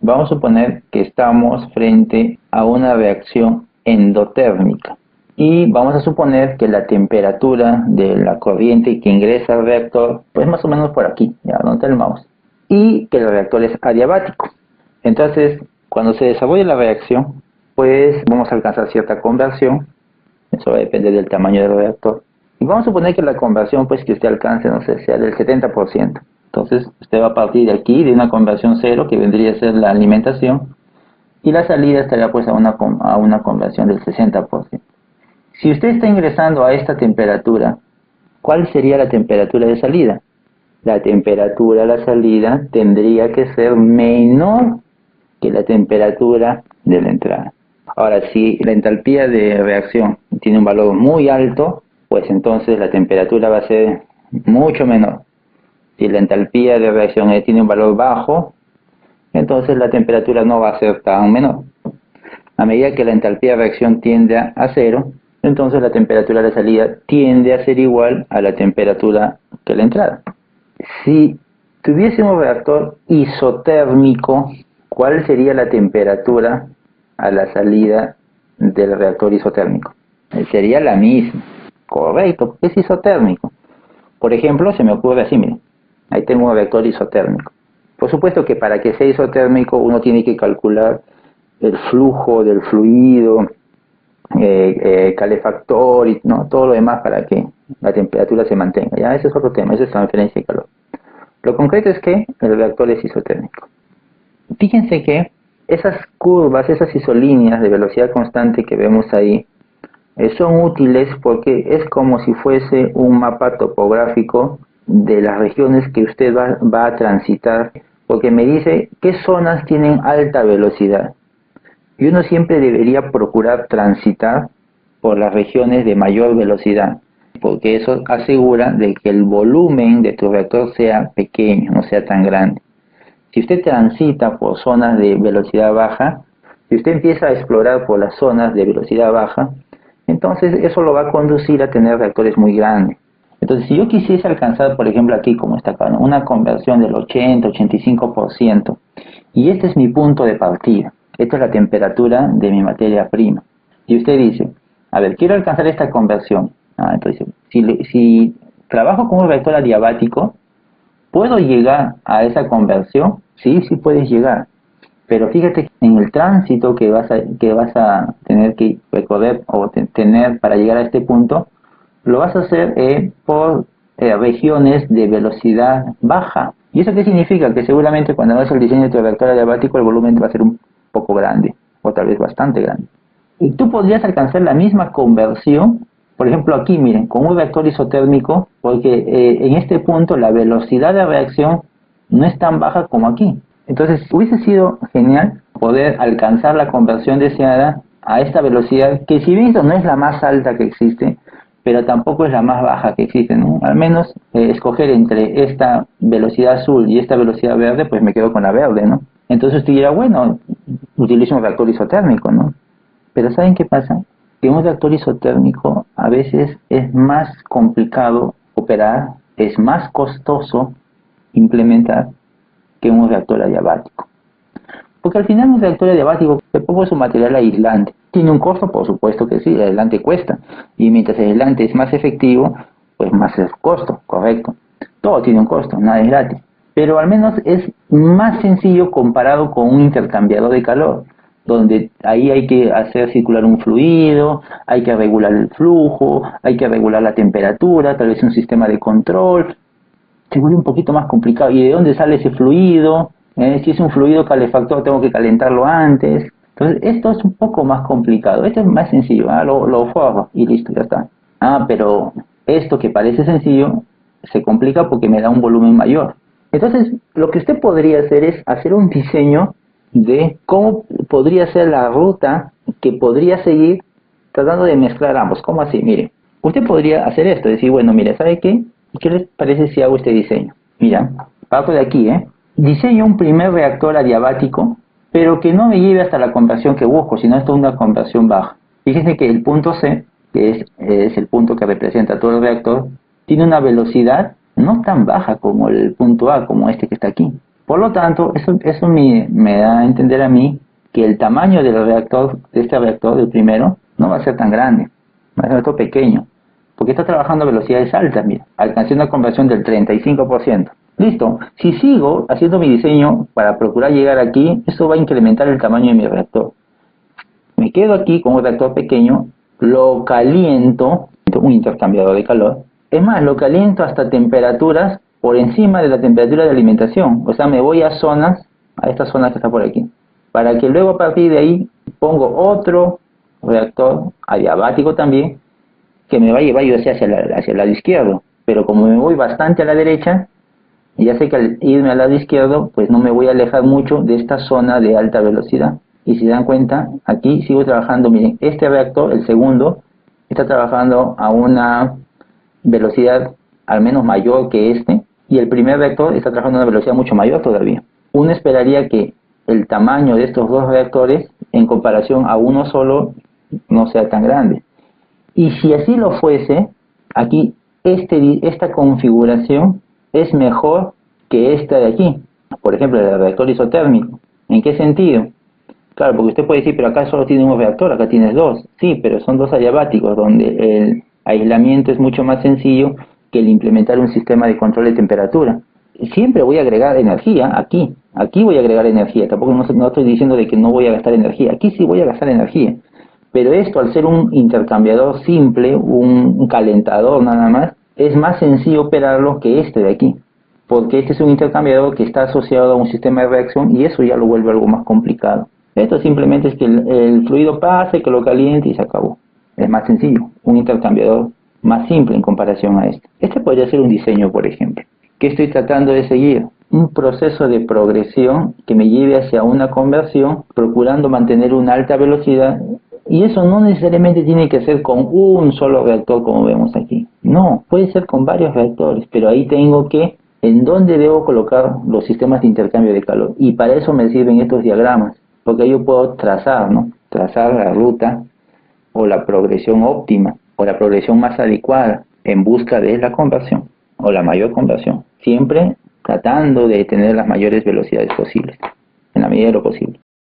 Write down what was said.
Vamos a suponer que estamos frente a una reacción endotérmica y vamos a suponer que la temperatura de la corriente que ingresa al reactor, pues más o menos por aquí, ya donde está el mouse, y que el reactor es adiabático. Entonces, cuando se desarrolla la reacción, pues vamos a alcanzar cierta conversión, eso va a depender del tamaño del reactor. Y vamos a suponer que la conversión pues que usted alcance, no sé, sea del 70%. Entonces, usted va a partir de aquí, de una conversión cero, que vendría a ser la alimentación, y la salida estaría pues a una conversión del 60%. Si usted está ingresando a esta temperatura, ¿cuál sería la temperatura de salida? La temperatura de la salida tendría que ser menor que la temperatura de la entrada. Ahora, si la entalpía de reacción tiene un valor muy alto, pues entonces la temperatura va a ser mucho menor. Si la entalpía de reacción tiene un valor bajo, entonces la temperatura no va a ser tan menor. A medida que la entalpía de reacción tiende a cero, entonces la temperatura de salida tiende a ser igual a la temperatura que la entrada. Si tuviésemos un reactor isotérmico, ¿cuál sería la temperatura a la salida del reactor isotérmico? Sería la misma, correcto, porque es isotérmico. Por ejemplo, se me ocurre así, miren, ahí tengo un reactor isotérmico. Por supuesto que para que sea isotérmico uno tiene que calcular el flujo del fluido, calefactor y ¿no? todo lo demás para que la temperatura se mantenga. Ya, ese es otro tema, esa es transferencia de calor. Lo concreto es que el reactor es isotérmico. Fíjense que esas curvas, esas isolíneas de velocidad constante que vemos ahí, son útiles porque es como si fuese un mapa topográfico de las regiones que usted va a transitar, porque me dice qué zonas tienen alta velocidad. Y uno siempre debería procurar transitar por las regiones de mayor velocidad, porque eso asegura de que el volumen de tu reactor sea pequeño, no sea tan grande. Si usted transita por zonas de velocidad baja, si usted empieza a explorar por las zonas de velocidad baja, entonces eso lo va a conducir a tener reactores muy grandes. Entonces, si yo quisiese alcanzar, por ejemplo, aquí como está acá, ¿no? una conversión del 80-85%, y este es mi punto de partida, esta es la temperatura de mi materia prima, y usted dice, a ver, quiero alcanzar esta conversión. Entonces, si trabajo con un reactor adiabático, ¿puedo llegar a esa conversión? Sí, sí puedes llegar. Pero fíjate que en el tránsito que vas a tener que recorrer o tener para llegar a este punto, lo vas a hacer por regiones de velocidad baja. ¿Y eso qué significa? Que seguramente cuando hagas el diseño de tu reactor adiabático el volumen va a ser un poco grande, o tal vez bastante grande. Y tú podrías alcanzar la misma conversión, por ejemplo aquí, miren, con un reactor isotérmico, porque en este punto la velocidad de reacción no es tan baja como aquí. Entonces hubiese sido genial poder alcanzar la conversión deseada a esta velocidad, que si bien no es la más alta que existe, pero tampoco es la más baja que existe, ¿no? Al menos escoger entre esta velocidad azul y esta velocidad verde, pues me quedo con la verde, ¿no? Entonces usted dirá, bueno, utilizo un reactor isotérmico, ¿no? Pero ¿saben qué pasa? Que un reactor isotérmico a veces es más complicado operar, es más costoso implementar que un reactor adiabático. Porque al final un reactor adiabático se pone su material aislante. ¿Tiene un costo? Por supuesto que sí, el aislante cuesta. Y mientras el aislante es más efectivo, pues más es costo, correcto. Todo tiene un costo, nada es gratis. Pero al menos es más sencillo comparado con un intercambiador de calor, donde ahí hay que hacer circular un fluido, hay que regular el flujo, hay que regular la temperatura, tal vez un sistema de control. Se vuelve un poquito más complicado. ¿Y de dónde sale ese fluido? Si es un fluido calefactor, tengo que calentarlo antes. Entonces, esto es un poco más complicado. Esto es más sencillo, lo forro y listo, ya está. Pero esto que parece sencillo se complica porque me da un volumen mayor. Entonces, lo que usted podría hacer es hacer un diseño de cómo podría ser la ruta que podría seguir tratando de mezclar ambos. ¿Cómo así? Mire, usted podría hacer esto, decir, bueno, mire, ¿sabe qué? ¿Qué les parece si hago este diseño? Mira, parto de aquí, diseño un primer reactor adiabático, pero que no me lleve hasta la conversión que busco, sino hasta una conversión baja. Fíjense que el punto C, que es el punto que representa todo el reactor, tiene una velocidad no tan baja como el punto A, como este que está aquí. Por lo tanto, eso me da a entender a mí que el tamaño del reactor, de este reactor, del primero, no va a ser tan grande, va a ser un reactor pequeño, porque está trabajando a velocidades altas, mira, alcancé una conversión del 35%. Listo, si sigo haciendo mi diseño para procurar llegar aquí, eso va a incrementar el tamaño de mi reactor. Me quedo aquí con un reactor pequeño, lo caliento, un intercambiador de calor. Es más, lo caliento hasta temperaturas por encima de la temperatura de alimentación. O sea, me voy a estas zonas que está por aquí, para que luego a partir de ahí pongo otro reactor adiabático también, que me va a llevar yo hacia el lado izquierdo. Pero como me voy bastante a la derecha, ya sé que al irme al lado izquierdo, pues no me voy a alejar mucho de esta zona de alta velocidad. Y si se dan cuenta, aquí sigo trabajando, miren, este reactor, el segundo, está trabajando a una velocidad al menos mayor que este, y el primer reactor está trabajando a una velocidad mucho mayor todavía. Uno esperaría que el tamaño de estos dos reactores, en comparación a uno solo, no sea tan grande. Y si así lo fuese, aquí esta configuración es mejor que esta de aquí. Por ejemplo, el reactor isotérmico. ¿En qué sentido? Claro, porque usted puede decir, pero acá solo tiene un reactor, acá tienes dos. Sí, pero son dos adiabáticos, donde el aislamiento es mucho más sencillo que el implementar un sistema de control de temperatura. Siempre voy a agregar energía aquí. Aquí voy a agregar energía. Tampoco no estoy diciendo de que no voy a gastar energía. Aquí sí voy a gastar energía. Pero esto, al ser un intercambiador simple, un calentador nada más, es más sencillo operarlo que este de aquí. Porque este es un intercambiador que está asociado a un sistema de reacción y eso ya lo vuelve algo más complicado. Esto simplemente es que el fluido pase, que lo caliente y se acabó. Es más sencillo, un intercambiador más simple en comparación a este. Este podría ser un diseño, por ejemplo. ¿Qué estoy tratando de seguir? Un proceso de progresión que me lleve hacia una conversión, procurando mantener una alta velocidad. Y eso no necesariamente tiene que ser con un solo reactor como vemos aquí. No, puede ser con varios reactores, pero ahí tengo que en dónde debo colocar los sistemas de intercambio de calor. Y para eso me sirven estos diagramas, porque yo puedo trazar, ¿no? Trazar la ruta o la progresión óptima o la progresión más adecuada en busca de la conversión o la mayor conversión, siempre tratando de tener las mayores velocidades posibles, en la medida de lo posible.